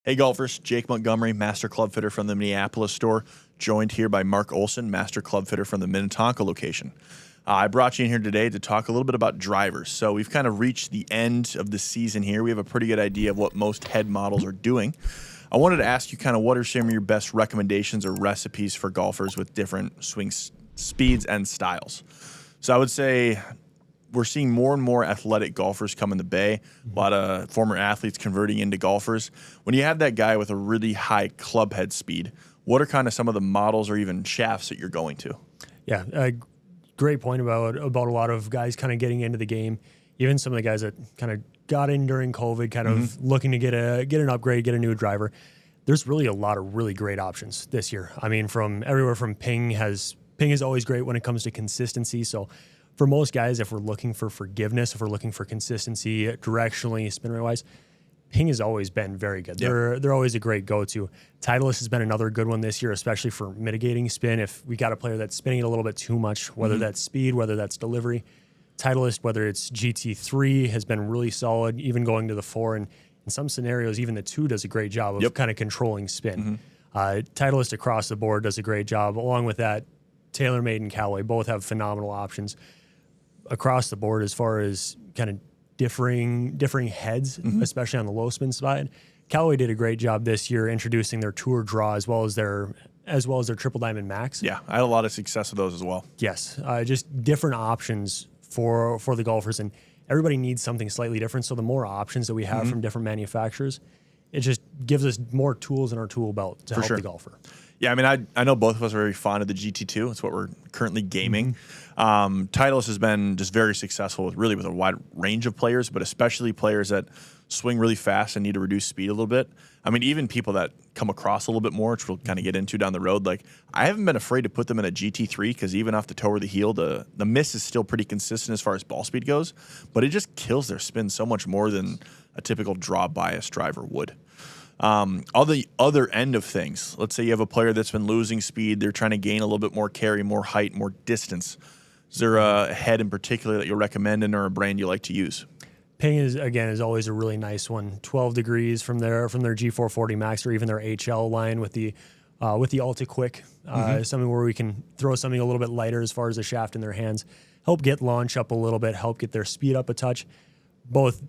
Hey golfers, Jake Montgomery, Master Club Fitter from the Minneapolis store, joined here by Mark Olson, Master Club Fitter from the Minnetonka location. I brought you in here today to talk a little bit about drivers. So we've kind of reached the end of the season here. We have a pretty good idea of what most head models are doing. I wanted to ask you kind of what are some of your best recommendations or recipes for golfers with different swing speeds and styles. So I would say we're seeing more and more athletic golfers come in the Bay. A lot of former athletes converting into golfers. When you have that guy with a really high club head speed, what are kind of some of the models or even shafts that you're going to? Yeah, great point about a lot of guys kind of getting into the game. Even some of the guys that kind of got in during COVID, kind of looking to get an upgrade, get a new driver. There's really a lot of really great options this year. I mean, from everywhere from Ping is always great when it comes to consistency. So for most guys, if we're looking for forgiveness, if we're looking for consistency directionally, spin rate wise, Ping has always been very good. Yep. They're always a great go-to. Titleist has been another good one this year, especially for mitigating spin. If we got a player that's spinning it a little bit too much, whether that's speed, whether that's delivery, Titleist, whether it's GT3, has been really solid, even going to the 4. And in some scenarios, even the 2 does a great job of kind of controlling spin. Titleist across the board does a great job. Along with that, TaylorMade and Callaway both have phenomenal options across the board as far as kind of differing heads, especially on the low spin side. Callaway did a great job this year introducing their Tour Draw as well as their Triple Diamond Max. Yeah, I had a lot of success with those as well. Yes, just different options for the golfers, and everybody needs something slightly different. So the more options that we have from different manufacturers, it just gives us more tools in our tool belt to help the golfer. Yeah, I mean, I know both of us are very fond of the GT2. It's what we're currently gaming. Titleist has been just very successful with a wide range of players, but especially players that swing really fast and need to reduce speed a little bit. I mean, even people that come across a little bit more, which we'll kind of get into down the road. Like, I haven't been afraid to put them in a GT3 because even off the toe or the heel, the miss is still pretty consistent as far as ball speed goes, but it just kills their spin so much more than a typical draw bias driver would. On the other end of things, let's say you have a player that's been losing speed. They're trying to gain a little bit more carry, more height, more distance. Is there a head in particular that you'll recommend or a brand you like to use? Ping is always a really nice one. 12 degrees from their G440 Max or even their HL line with the Ultra Quick. Something where we can throw something a little bit lighter as far as the shaft in their hands, help get launch up a little bit, help get their speed up a touch. Both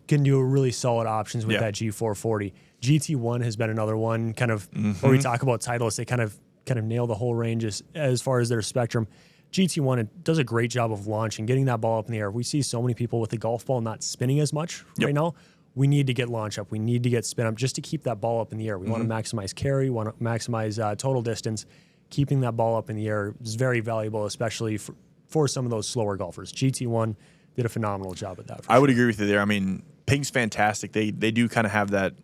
can do really solid options with that G440. GT1 has been another one, kind of where we talk about Titleist. They kind of nail the whole range as far as their spectrum. GT1, it does a great job of launching, getting that ball up in the air. We see so many people with the golf ball not spinning as much right now. We need to get launch up. We need to get spin up just to keep that ball up in the air. We want to maximize carry, want to maximize total distance. Keeping that ball up in the air is very valuable, especially for some of those slower golfers. GT1 did a phenomenal job at that. I would agree with you there. I mean, Ping's fantastic. They do kind of have that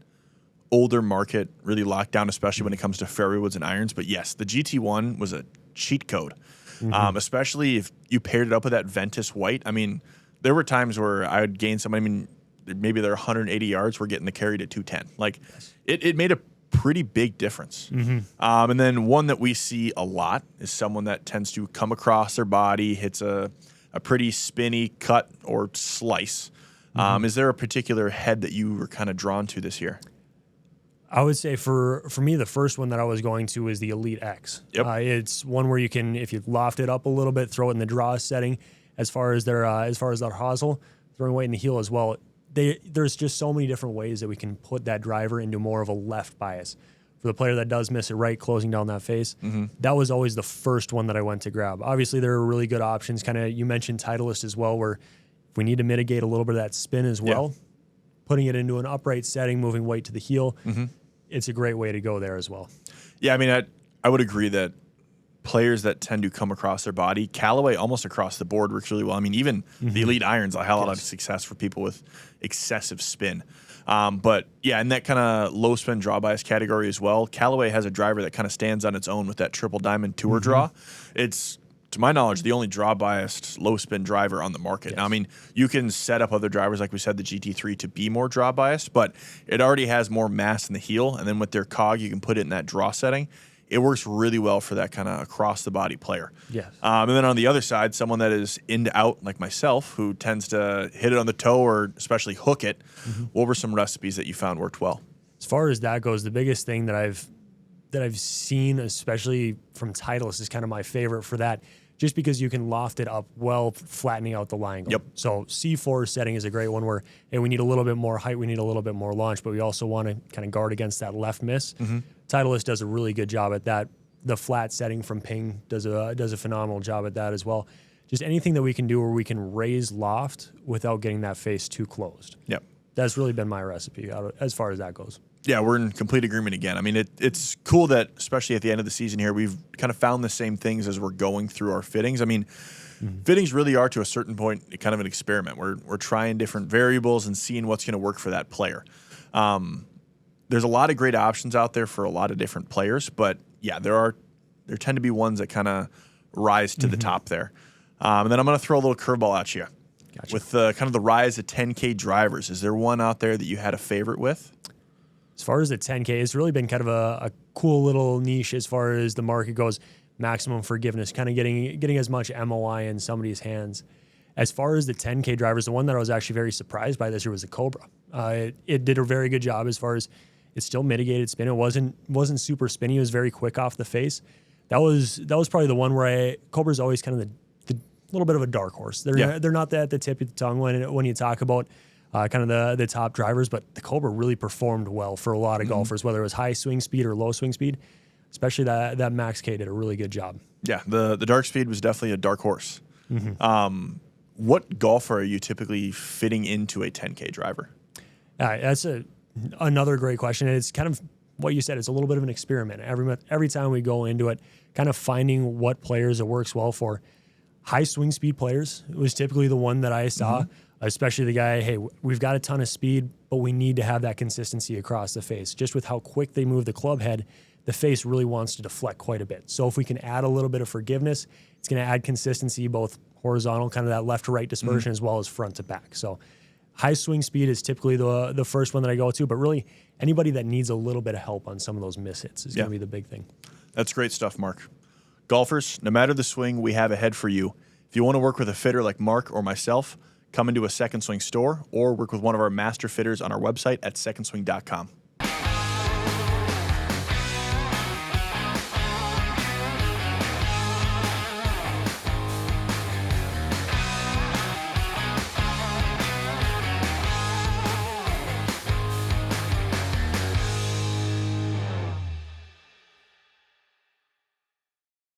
older market really locked down, especially when it comes to fairway woods and irons. But yes, the GT1 was a cheat code, especially if you paired it up with that Ventus white. I mean, there were times where I would gain somebody. I mean, maybe they're 180 yards. We're getting the carry to 210. Like, it made a pretty big difference. And then one that we see a lot is someone that tends to come across their body, hits a pretty spinny cut or slice. Is there a particular head that you were kind of drawn to this year? I would say for me, the first one that I was going to is the Elite X. It's one where you can, if you loft it up a little bit, throw it in the draw setting. As far as their hosel, throwing weight in the heel as well. There's just so many different ways that we can put that driver into more of a left bias. For the player that does miss it right, closing down that face, that was always the first one that I went to grab. Obviously, there are really good options. Kind of, you mentioned Titleist as well, where if we need to mitigate a little bit of that spin as well, putting it into an upright setting, moving weight to the heel, it's a great way to go there as well. Yeah, I mean, I would agree that players that tend to come across their body, Callaway almost across the board works really well. I mean, even the Elite Irons, I had a lot of success for people with excessive spin. But yeah, in that kind of low spin draw bias category as well, Callaway has a driver that kind of stands on its own with that Triple Diamond Tour Draw. It's, to my knowledge, the only draw biased low spin driver on the market. Now, I mean, you can set up other drivers, like we said, the GT3 to be more draw biased, but it already has more mass in the heel. And then with their cog, you can put it in that draw setting. It works really well for that kind of across the body player. And then on the other side, someone that is in to out like myself, who tends to hit it on the toe or especially hook it. What were some recipes that you found worked well? As far as that goes, the biggest thing that I've seen, especially from Titleist, is kind of my favorite for that, just because you can loft it up well, flattening out the line. Yep. So C4 setting is a great one where, hey, we need a little bit more height, we need a little bit more launch, but we also want to kind of guard against that left miss. Titleist does a really good job at that. The flat setting from Ping does a phenomenal job at that as well. Just anything that we can do where we can raise loft without getting that face too closed. Yep. That's really been my recipe as far as that goes. Yeah, we're in complete agreement again. I mean, it's cool that, especially at the end of the season here, we've kind of found the same things as we're going through our fittings. I mean, fittings really are, to a certain point, kind of an experiment. We're trying different variables and seeing what's going to work for that player. There's a lot of great options out there for a lot of different players, but yeah, there tend to be ones that kind of rise to the top there. And then I'm going to throw a little curveball at you. Gotcha. With kind of the rise of 10K drivers. Is there one out there that you had a favorite with? As far as the 10K, it's really been kind of a cool little niche as far as the market goes. Maximum forgiveness, kind of getting as much MOI in somebody's hands. As far as the 10K drivers, the one that I was actually very surprised by this year was the Cobra. It did a very good job as far as it still mitigated spin. It wasn't super spinny. It was very quick off the face. That was probably the one where Cobra's always kind of the little bit of a dark horse. They're not at the tip of the tongue when you talk about kind of the top drivers, but the Cobra really performed well for a lot of golfers, whether it was high swing speed or low swing speed. Especially that Max K did a really good job. Yeah, the dark speed was definitely a dark horse. What golfer are you typically fitting into a 10K driver? That's another great question. And it's kind of what you said. It's a little bit of an experiment. Every time we go into it, kind of finding what players it works well for. High swing speed players was typically the one that I saw, especially the guy, hey, we've got a ton of speed, but we need to have that consistency across the face. Just with how quick they move the club head, the face really wants to deflect quite a bit. So if we can add a little bit of forgiveness, it's going to add consistency, both horizontal, kind of that left to right dispersion, as well as front to back. So high swing speed is typically the first one that I go to, but really anybody that needs a little bit of help on some of those mishits is going to be the big thing. That's great stuff, Mark. Golfers, no matter the swing, we have ahead for you. If you want to work with a fitter like Mark or myself, come into a Second Swing store or work with one of our master fitters on our website at secondswing.com.